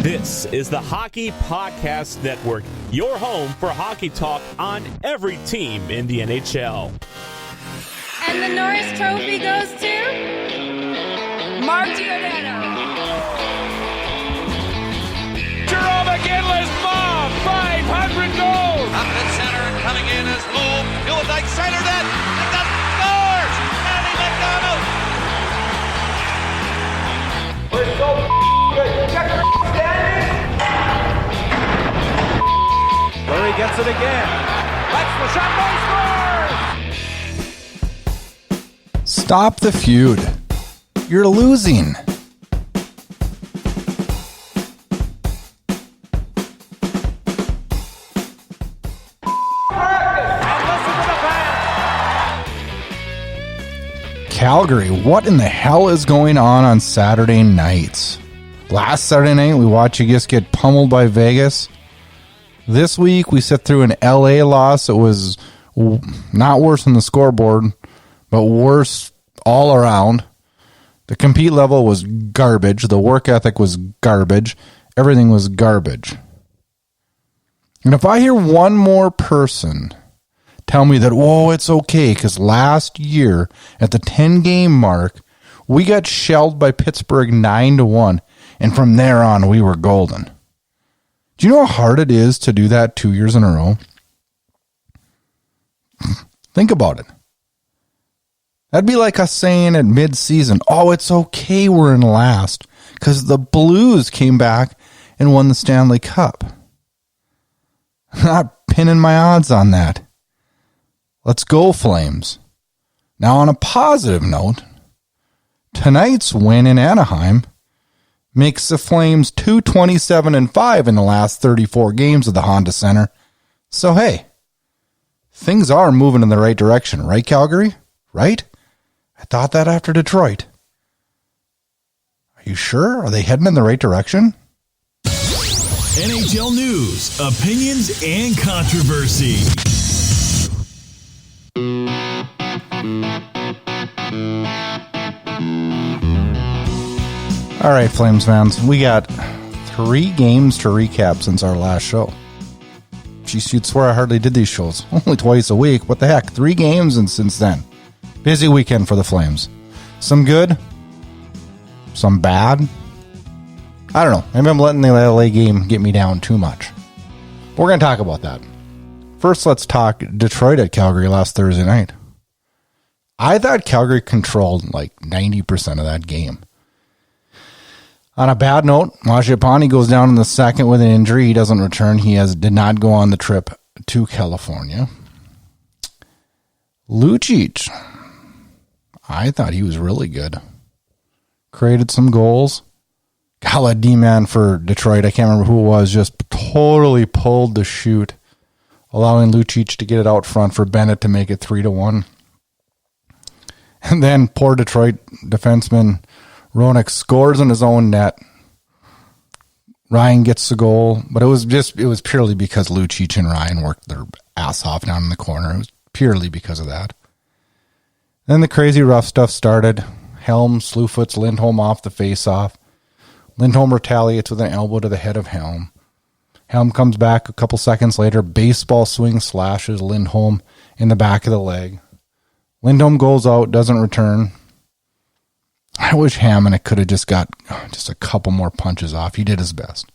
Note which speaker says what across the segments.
Speaker 1: This is the Hockey Podcast Network, your home for hockey talk on every team in the NHL.
Speaker 2: And the Norris Trophy goes to Mark Giordano.
Speaker 3: Jerome McGinley's bomb, 500 goals.
Speaker 4: Up at center and coming in is Loeb. Gilldike centered it. And that scores. Andy McDonald.
Speaker 3: We're so good. Check standing. Murray gets it again. That's the shot. Scores.
Speaker 5: Stop the feud. You're losing. Calgary, what in the hell is going on Saturday nights? Last Saturday night, we watched you just get pummeled by Vegas. This week, we sit through an LA loss that was not worse on the scoreboard, but worse all around. The compete level was garbage. The work ethic was garbage. Everything was garbage. And if I hear one more person tell me that, whoa, it's okay, because last year at the 10-game mark, we got shelled by Pittsburgh 9-1, and from there on, we were golden. Do you know how hard it is to do that 2 years in a row? Think about it. That'd be like us saying at mid-season, oh, it's okay we're in last, because the Blues came back and won the Stanley Cup. I'm not pinning my odds on that. Let's go, Flames. Now, on a positive note, tonight's win in Anaheim makes the Flames 2-27-5 in the last 34 games of the Honda Center. So, hey, things are moving in the right direction, right, Calgary? Right? I thought that after Detroit. Are you sure? Are they heading in the right direction?
Speaker 6: NHL news, opinions, and controversy.
Speaker 5: All right, Flames fans, we got 3 games to recap since our last show. Geez, you'd swear I hardly did these shows. Only twice a week. What the heck? 3 games and since then. Busy weekend for the Flames. Some good, some bad. I don't know. Maybe I'm letting the LA game get me down too much. We're going to talk about that. First, let's talk Detroit at Calgary last Thursday night. I thought Calgary controlled like 90% of that game. On a bad note, Mangiapane goes down in the second with an injury. He doesn't return. He did not go on the trip to California. Lucic, I thought he was really good. Created some goals. Gala D-man for Detroit, I can't remember who it was, just totally pulled the chute, allowing Lucic to get it out front for Bennett to make it 3-1. And then poor Detroit defenseman Roenick scores in his own net. Ryan gets the goal, but it was purely because Lucic and Ryan worked their ass off down in the corner. It was purely because of that. Then the crazy rough stuff started. Helm slew-foots Lindholm off the face-off. Lindholm retaliates with an elbow to the head of Helm. Helm comes back a couple seconds later. Baseball swing slashes Lindholm in the back of the leg. Lindholm goes out, doesn't return. I wish Hammond could have just got just a couple more punches off. He did his best.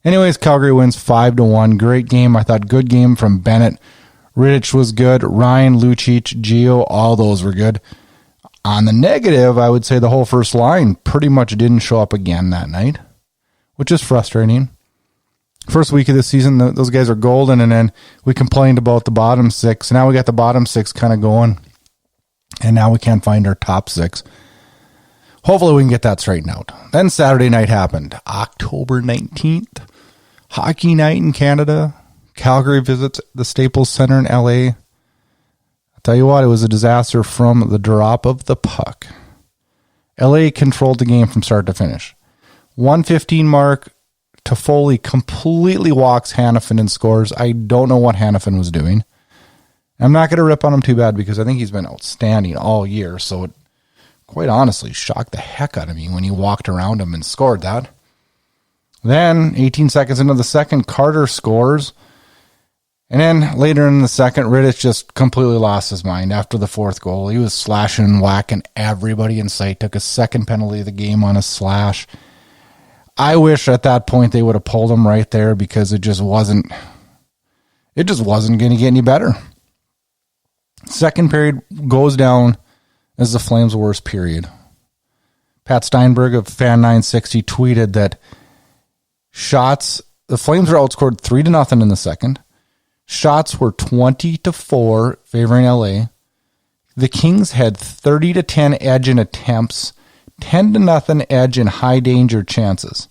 Speaker 5: Anyways, Calgary wins 5-1. Great game. I thought good game from Bennett. Rittich was good. Ryan, Lucic, Gio, all those were good. On the negative, I would say the whole first line pretty much didn't show up again that night, which is frustrating. First week of the season, those guys are golden, and then we complained about the bottom 6. Now we got the bottom 6 kind of going, and now we can't find our top 6. Hopefully we can get that straightened out. Then Saturday night happened. October 19th, hockey night in Canada. Calgary visits the Staples Center in LA. I'll tell you what, it was a disaster from the drop of the puck. LA controlled the game from start to finish. 1:15 mark, Toffoli completely walks Hanifin and scores. I don't know what Hanifin was doing. I'm not going to rip on him too bad because I think he's been outstanding all year. So it quite honestly shocked the heck out of me when he walked around him and scored that. Then, 18 seconds into the second, Carter scores. And then later in the second, Rittich just completely lost his mind after the fourth goal. He was slashing and whacking everybody in sight. Took a second penalty of the game on a slash. I wish at that point they would have pulled him right there because it just wasn't going to get any better. Second period goes down as the Flames' worst period. Pat Steinberg of Fan 960 tweeted that the Flames were outscored 3-0 in the second. Shots were 20-4 favoring LA. The Kings had 30-10 edge in attempts, 10-0 edge in high danger chances.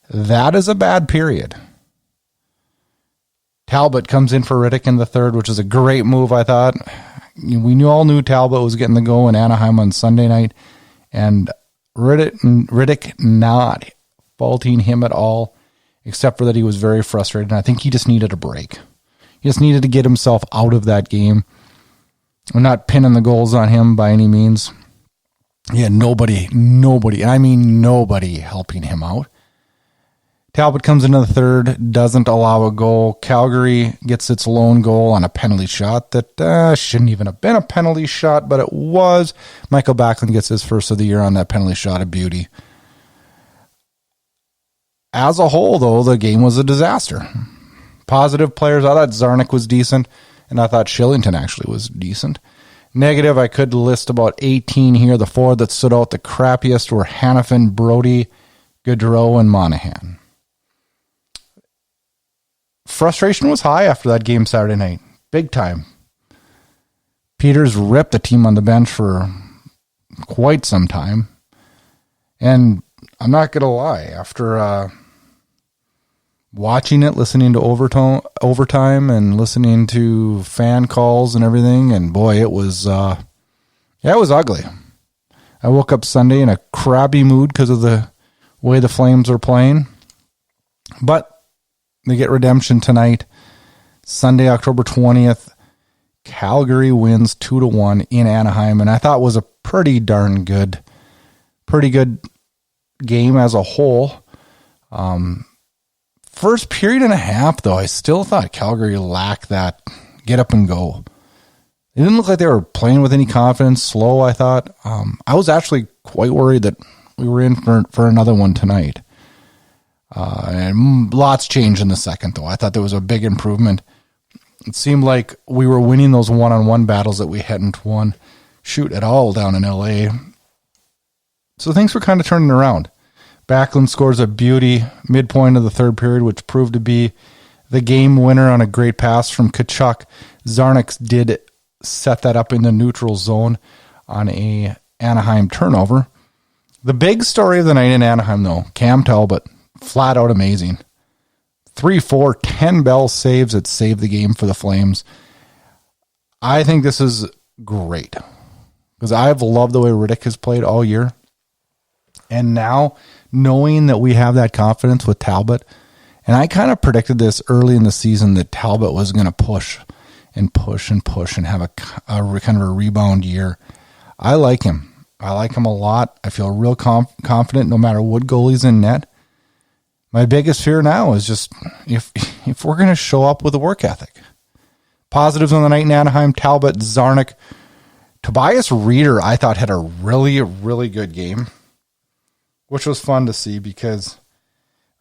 Speaker 5: That is a bad period. Talbot comes in for Rittich in the third, which is a great move, I thought. We all knew Talbot was getting the go in Anaheim on Sunday night, and Rittich not faulting him at all, except for that he was very frustrated, and I think he just needed a break. He just needed to get himself out of that game. I'm not pinning the goals on him by any means. Yeah, nobody, and I mean nobody helping him out. Talbot comes into the third, doesn't allow a goal. Calgary gets its lone goal on a penalty shot that shouldn't even have been a penalty shot, but it was. Michael Backlund gets his first of the year on that penalty shot, a beauty. As a whole, though, the game was a disaster. Positive players, I thought Zarnik was decent, and I thought Shillington actually was decent. Negative, I could list about 18 here. The four that stood out the crappiest were Hannafin, Brody, Gaudreau, and Monahan. Frustration was high after that game Saturday night. Big time. Peters ripped the team on the bench for quite some time. And I'm not going to lie, after watching it, listening to overtime and listening to fan calls and everything, and boy, it was ugly. I woke up Sunday in a crappy mood because of the way the Flames are playing. But they get redemption tonight. Sunday, October 20th. Calgary wins 2-1 in Anaheim, and I thought was a pretty good game as a whole. First period and a half, though, I still thought Calgary lacked that get up and go. It didn't look like they were playing with any confidence. Slow, I thought. I was actually quite worried that we were in for another one tonight. And lots changed in the second, though. I thought there was a big improvement. It seemed like we were winning those one-on-one battles that we hadn't won at all down in LA. So things were kind of turning around. Backlund scores a beauty midpoint of the third period, which proved to be the game winner on a great pass from Tkachuk. Zarnik did set that up in the neutral zone on a Anaheim turnover. The big story of the night in Anaheim, though, Cam Talbot, flat out amazing. 3-4, 10 Bell saves that saved the game for the Flames. I think this is great because I've loved the way Rittich has played all year. And now, knowing that we have that confidence with Talbot, and I kind of predicted this early in the season that Talbot was going to push and have a kind of a rebound year. I like him. I like him a lot. I feel real confident no matter what goalie's in net. My biggest fear now is just if we're going to show up with a work ethic. Positives on the night in Anaheim: Talbot, Zarnik, Tobias Reeder. I thought had a really, really good game, which was fun to see because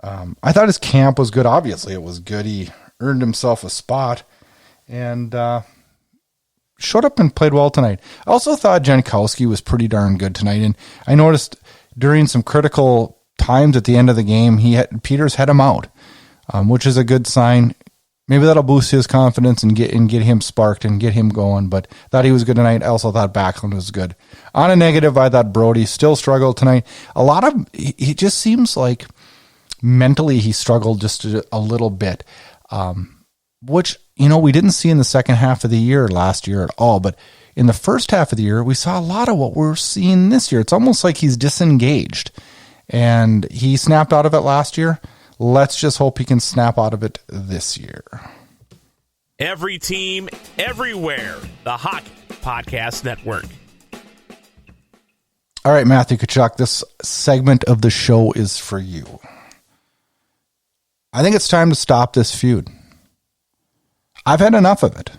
Speaker 5: I thought his camp was good. Obviously, it was good. He earned himself a spot and showed up and played well tonight. I also thought Jankowski was pretty darn good tonight, and I noticed during some critical times at the end of the game, Peters had him out, which is a good sign. Maybe that'll boost his confidence and get him sparked and get him going. But thought he was good tonight. I also thought Backlund was good. On a negative, I thought Brody still struggled tonight. He just seems like mentally he struggled just a little bit, which we didn't see in the second half of the year last year at all. But in the first half of the year, we saw a lot of what we're seeing this year. It's almost like he's disengaged. And he snapped out of it last year. Let's just hope he can snap out of it this year.
Speaker 1: Every team, everywhere. The Hockey Podcast Network.
Speaker 5: All right, Matthew Tkachuk, this segment of the show is for you. I think it's time to stop this feud. I've had enough of it.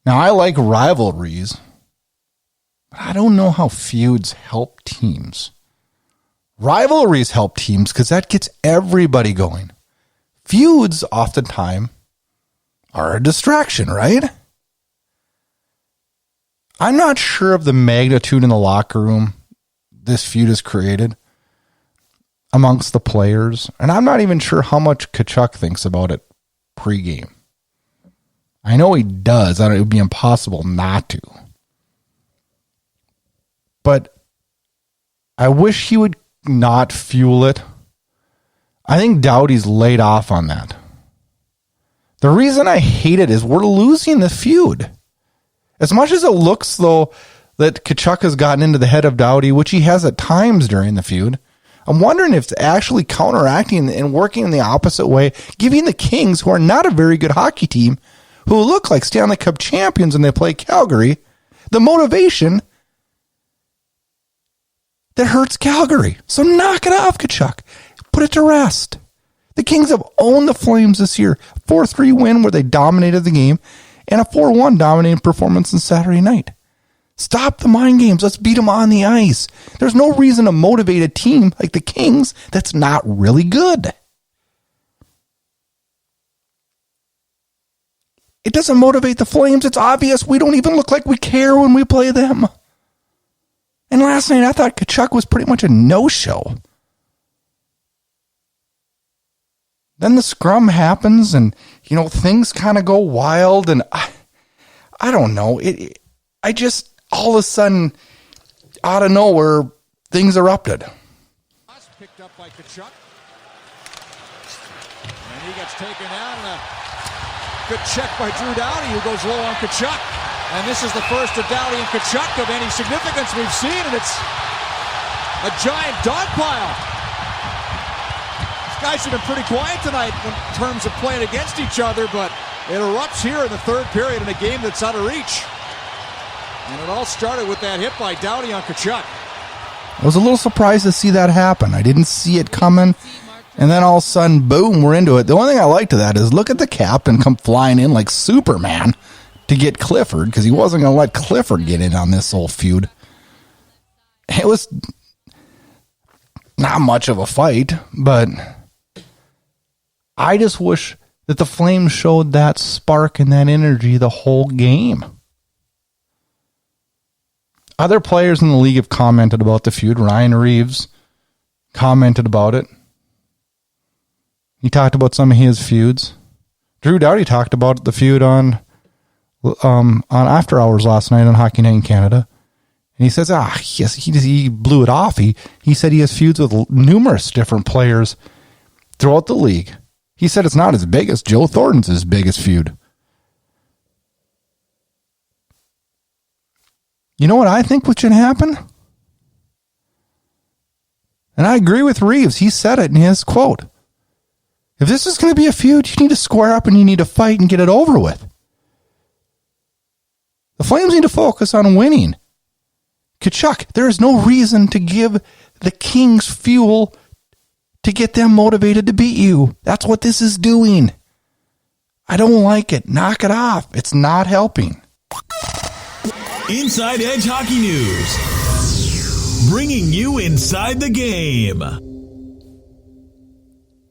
Speaker 5: Now, I like rivalries, but I don't know how feuds help teams. Rivalries help teams because that gets everybody going. Feuds, oftentimes, are a distraction, right? I'm not sure of the magnitude in the locker room this feud has created amongst the players, and I'm not even sure how much Tkachuk thinks about it pregame. I know he does. It would be impossible not to. But I wish he would not fuel it. I think Doughty's laid off on that. The reason I hate it is we're losing the feud. As much as it looks, though, that Tkachuk has gotten into the head of Doughty, which he has at times during the feud, I'm wondering if it's actually counteracting and working in the opposite way, giving the Kings, who are not a very good hockey team, who look like Stanley Cup champions when they play Calgary, the motivation that hurts Calgary. So knock it off, Tkachuk. Put it to rest. The Kings have owned the Flames this year. 4-3 win where they dominated the game, and a 4-1 dominating performance on Saturday night. Stop the mind games. Let's beat them on the ice. There's no reason to motivate a team like the Kings that's not really good. It doesn't motivate the Flames. It's obvious we don't even look like we care when we play them. And last night I thought Tkachuk was pretty much a no-show. Then the scrum happens and, things kind of go wild and I don't know. I just, all of a sudden, out of nowhere, things erupted.
Speaker 3: Picked up by Tkachuk. And he gets taken out and a good check by Drew Doughty, who goes low on Tkachuk. And this is the first of Doughty and Tkachuk of any significance we've seen, and it's a giant dog pile. These guys have been pretty quiet tonight in terms of playing against each other, but it erupts here in the third period in a game that's out of reach. And it all started with that hit by Doughty on Tkachuk.
Speaker 5: I was a little surprised to see that happen. I didn't see it coming. And then all of a sudden, boom, we're into it. The only thing I liked of that is look at the captain come flying in like Superman to get Clifford, because he wasn't going to let Clifford get in on this whole feud. It was not much of a fight, but I just wish that the Flames showed that spark and that energy the whole game. Other players in the league have commented about the feud. Ryan Reeves commented about it. He talked about some of his feuds. Drew Doughty talked about the feud on After Hours last night on Hockey Night in Canada. And he says, yes, he blew it off. He said he has feuds with numerous different players throughout the league. He said it's not as big as Joe Thornton's biggest feud. You know what I think what should happen? And I agree with Reeves. He said it in his quote. If this is going to be a feud, you need to square up and you need to fight and get it over with. The Flames need to focus on winning. Tkachuk, there is no reason to give the Kings fuel to get them motivated to beat you. That's what this is doing. I don't like it. Knock it off. It's not helping.
Speaker 6: Inside Edge Hockey News. Bringing you inside the game.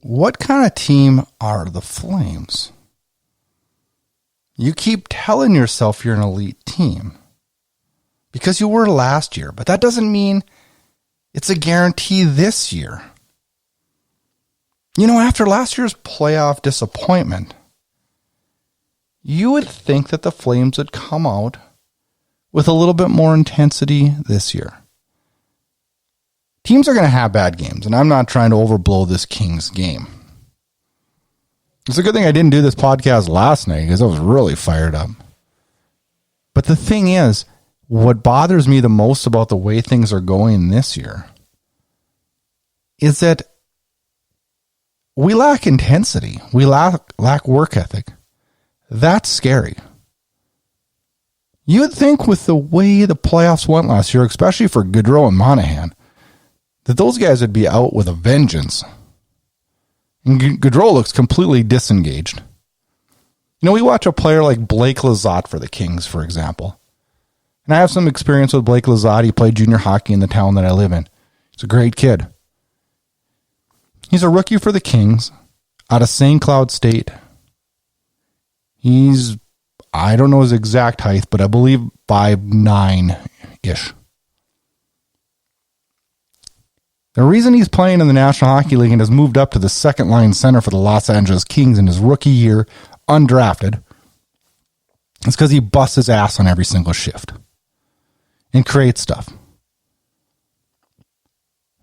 Speaker 5: What kind of team are the Flames? You keep telling yourself you're an elite team because you were last year, but that doesn't mean it's a guarantee this year. After last year's playoff disappointment, you would think that the Flames would come out with a little bit more intensity this year. Teams are going to have bad games, and I'm not trying to overblow this Kings game. It's a good thing I didn't do this podcast last night because I was really fired up. But the thing is, what bothers me the most about the way things are going this year is that we lack intensity. We lack work ethic. That's scary. You would think with the way the playoffs went last year, especially for Gaudreau and Monahan, that those guys would be out with a vengeance. And Gaudreau looks completely disengaged. You know, we watch a player like Blake Lizotte for the Kings, for example. And I have some experience with Blake Lizotte. He played junior hockey in the town that I live in. He's a great kid. He's a rookie for the Kings out of St. Cloud State. He's, I don't know his exact height, but I believe 5'9"-ish. The reason he's playing in the National Hockey League and has moved up to the second line center for the Los Angeles Kings in his rookie year, undrafted, is because he busts his ass on every single shift and creates stuff.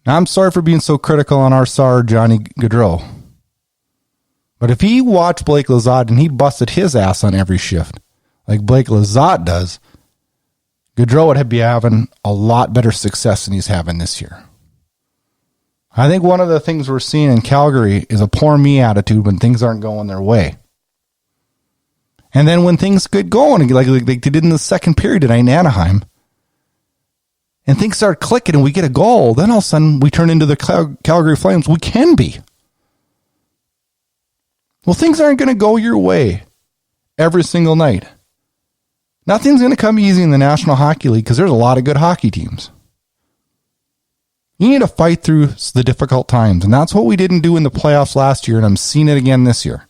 Speaker 5: Now, I'm sorry for being so critical on our star, Johnny Gaudreau. But if he watched Blake Lizotte and he busted his ass on every shift, like Blake Lizotte does, Gaudreau would be having a lot better success than he's having this year. I think one of the things we're seeing in Calgary is a poor me attitude when things aren't going their way. And then when things get going, like they did in the second period tonight in Anaheim, and things start clicking and we get a goal, then all of a sudden we turn into the Calgary Flames. We can be. Well, things aren't going to go your way every single night. Nothing's going to come easy in the National Hockey League because there's a lot of good hockey teams. You need to fight through the difficult times, and that's what we didn't do in the playoffs last year, and I'm seeing it again this year.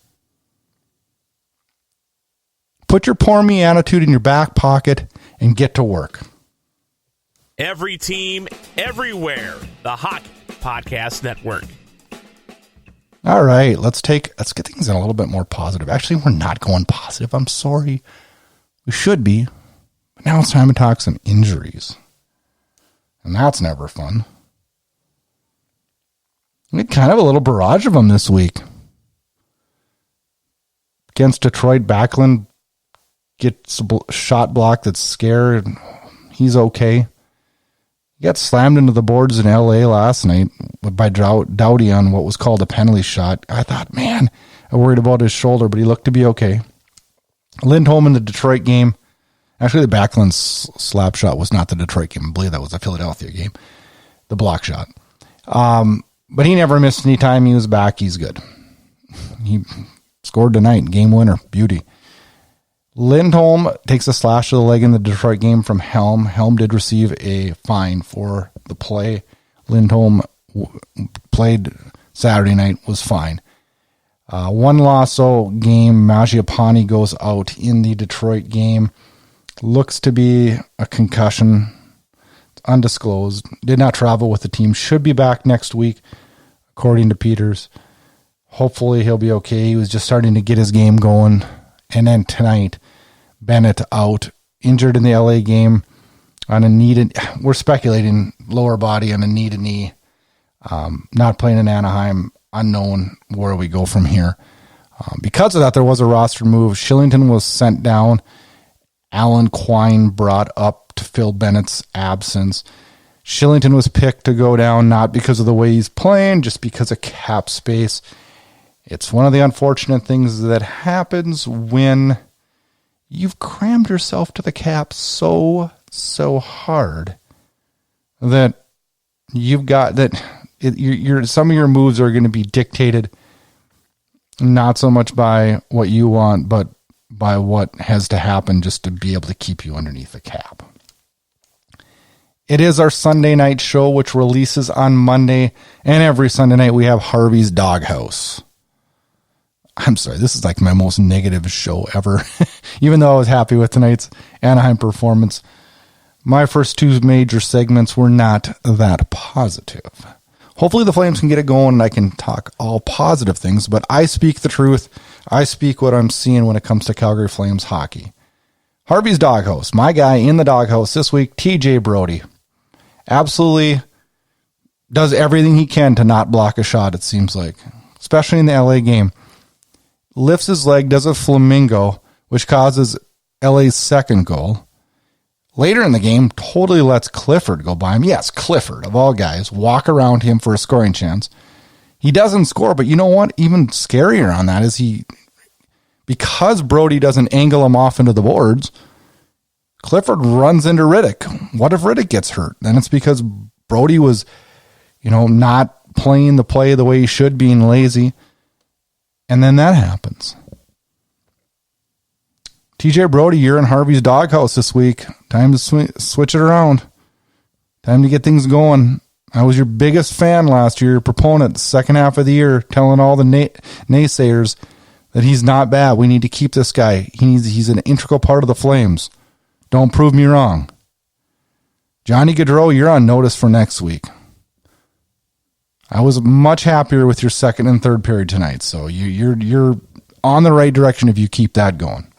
Speaker 5: Put your poor me attitude in your back pocket and get to work.
Speaker 1: Every team, everywhere. The Hockey Podcast Network.
Speaker 5: All right, let's get things in a little bit more positive. Actually, we're not going positive. I'm sorry. We should be. But now it's time to talk some injuries. And that's never fun. We had kind of a little barrage of them this week. Against Detroit, Backlund gets a shot block that's scared. He's okay. He got slammed into the boards in L.A. last night by Doughty on what was called a penalty shot. I thought, man, I worried about his shoulder, but he looked to be okay. Lindholm in the Detroit game. Actually, the Backlund slap shot was not the Detroit game. I believe that was the Philadelphia game. The block shot. But he never missed any time. He was back. He's good. He scored tonight. Game winner. Beauty. Lindholm takes a slash to the leg in the Detroit game from Helm. Helm did receive a fine for the play. Lindholm played Saturday night, was fine. One Lasso game, Mangiapane goes out in the Detroit game. Looks to be a concussion. It's undisclosed. Did not travel with the team. Should be back next week, according to Peters. Hopefully he'll be okay. He was just starting to get his game going. And then tonight, Bennett out, injured in the LA game on a knee. We're speculating lower body on a knee to knee. Not playing in Anaheim. Unknown where we go from here. Because of that, there was a roster move. Shillington was sent down. Alan Quine brought up to fill Bennett's absence. Shillington was picked to go down, not because of the way he's playing, just because of cap space. It's one of the unfortunate things that happens when you've crammed yourself to the cap so hard that you've got that some of your moves are going to be dictated not so much by what you want, but by what has to happen just to be able to keep you underneath the cap. It is our Sunday night show, which releases on Monday, and every Sunday night we have Harveys Dog House. I'm sorry, this is like my most negative show ever. Even though I was happy with tonight's Anaheim performance, my first two major segments were not that positive. Hopefully the Flames can get it going and I can talk all positive things, but I speak the truth. I speak what I'm seeing when it comes to Calgary Flames hockey. Harveys Dog House, my guy in the doghouse this week, TJ Brody. Absolutely does everything he can to not block a shot, it seems like, especially in the LA game. Lifts his leg, does a flamingo, which causes LA's second goal. Later in the game, totally lets Clifford go by him. Yes, Clifford, of all guys, walk around him for a scoring chance. He doesn't score, but you know what? Even scarier on that is because Brody doesn't angle him off into the boards, Clifford runs into Riddick. What if Riddick gets hurt? Then it's because Brody was, not playing the play the way he should, being lazy. And then that happens. TJ Brody, you're in Harvey's Dog House this week. Time to switch it around. Time to get things going. I was your biggest fan last year, your proponent, the second half of the year, telling all the naysayers that he's not bad. We need to keep this guy. He's an integral part of the Flames. Don't prove me wrong. Johnny Gaudreau, you're on notice for next week. I was much happier with your second and third period tonight, so you're on the right direction if you keep that going.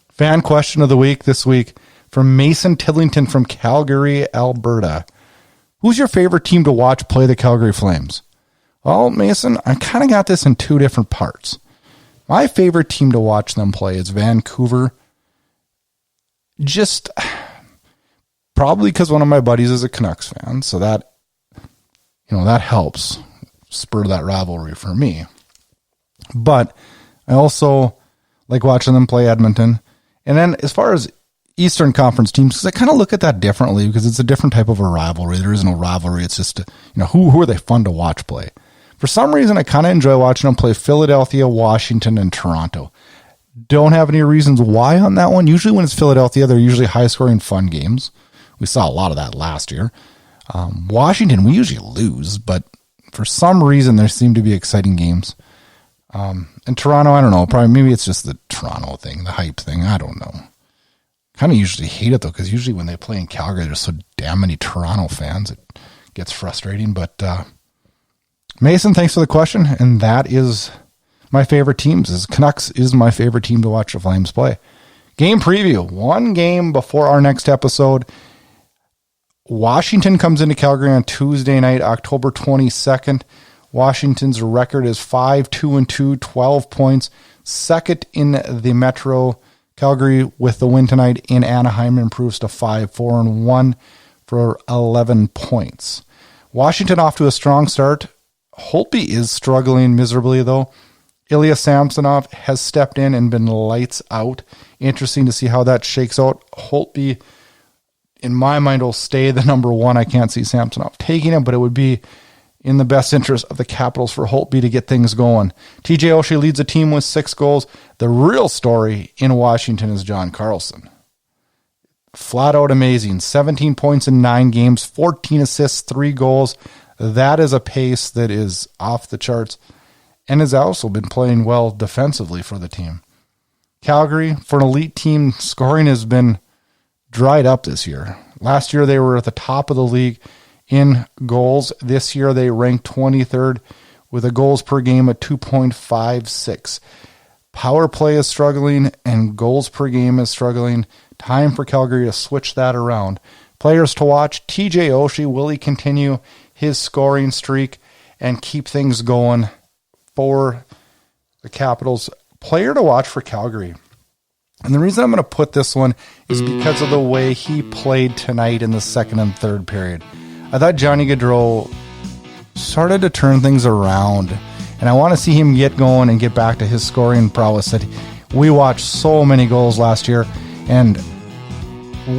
Speaker 5: Fan question of the week this week from Mason Tillington from Calgary, Alberta. Who's your favorite team to watch play the Calgary Flames? Well, Mason, I kind of got this in two different parts. My favorite team to watch them play is Vancouver. Just probably because one of my buddies is a Canucks fan, so that helps spur that rivalry for me. But I also like watching them play Edmonton. And then as far as Eastern Conference teams, because I kind of look at that differently because it's a different type of a rivalry. There is no rivalry. It's just, who are they fun to watch play? For some reason, I kind of enjoy watching them play Philadelphia, Washington, and Toronto. Don't have any reasons why on that one. Usually when it's Philadelphia, they're usually high-scoring fun games. We saw a lot of that last year. Washington, we usually lose, but for some reason, there seem to be exciting games. And Toronto, I don't know. Probably maybe it's just the Toronto thing, the hype thing. I don't know. Kind of usually hate it, though, because usually when they play in Calgary, there's so damn many Toronto fans. It gets frustrating. But Mason, thanks for the question. And that is my favorite teams. Canucks is my favorite team to watch the Flames play. Game preview. One game before our next episode. Washington comes into Calgary on Tuesday night, October 22nd. Washington's record is 5-2-2, 12 points. Second in the Metro. Calgary, with the win tonight in Anaheim, improves to 5-4-1 for 11 points. Washington off to a strong start. Holtby is struggling miserably, though. Ilya Samsonov has stepped in and been lights out. Interesting to see how that shakes out. Holtby, in my mind, will stay the number one. I can't see Samsonov taking him, but it would be in the best interest of the Capitals for Holtby to get things going. TJ Oshie leads the team with 6 goals. The real story in Washington is John Carlson. Flat out amazing. 17 points in 9 games, 14 assists, 3 goals. That is a pace that is off the charts and has also been playing well defensively for the team. Calgary, for an elite team, scoring has been dried up this year. Last year they were at the top of the league in goals. This year they ranked 23rd with a goals per game at 2.56. Power play is struggling and goals per game is struggling. Time for Calgary to switch that around. Players to watch: TJ Oshie. Will he continue his scoring streak and keep things going for the Capitals? Player to watch for Calgary. And the reason I'm going to put this one is because of the way he played tonight in the second and third period. I thought Johnny Gaudreau started to turn things around, and I want to see him get going and get back to his scoring prowess that we watched so many goals last year, and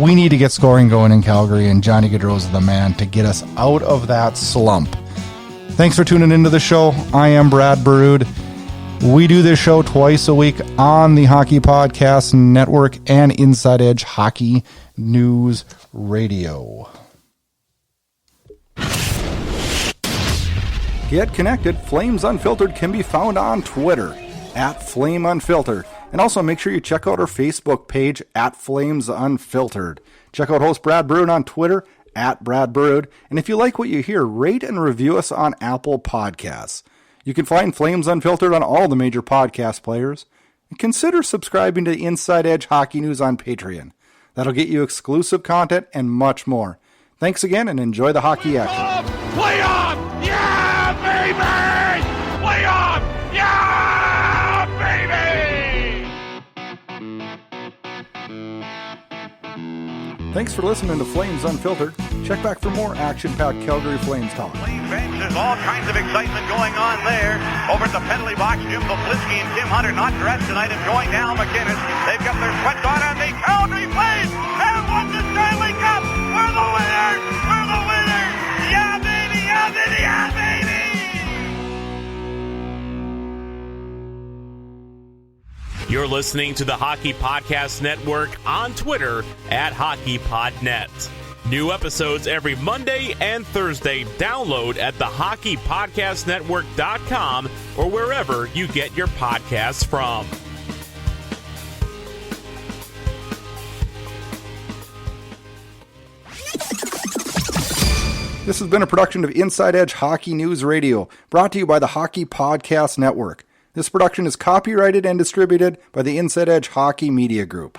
Speaker 5: we need to get scoring going in Calgary, and Johnny Gaudreau is the man to get us out of that slump. Thanks for tuning into the show. I am Brad Burud. We do this show twice a week on the Hockey Podcast Network and Inside Edge Hockey News Radio. Get connected. Flames Unfiltered can be found on Twitter @FlameUnfiltered. And also make sure you check out our Facebook page @Flames Unfiltered. Check out host Brad Burud on Twitter @Brad Burud. And if you like what you hear, rate and review us on Apple Podcasts. You can find Flames Unfiltered on all the major podcast players. And consider subscribing to Inside Edge Hockey News on Patreon. That'll get you exclusive content and much more. Thanks again and enjoy the hockey action.
Speaker 4: Play on! Yeah, baby! Play on! Yeah, baby!
Speaker 5: Thanks for listening to Flames Unfiltered. Check back for more action-packed Calgary Flames talk.
Speaker 7: Flames bench, there's all kinds of excitement going on there. Over at the penalty box, Jim Poplitsky and Tim Hunter not dressed tonight, enjoying Al McInnes. They've got their sweats on, and the Calgary Flames have won the Stanley Cup. We're the winners! We're the winners! Yeah, baby! Yeah, baby! Yeah, baby!
Speaker 1: You're listening to the Hockey Podcast Network on Twitter at HockeyPodNet. New episodes every Monday and Thursday. Download at thehockeypodcastnetwork.com or wherever you get your podcasts from.
Speaker 8: This has been a production of Inside Edge Hockey News Radio, brought to you by the Hockey Podcast Network. This production is copyrighted and distributed by the Inside Edge Hockey Media Group.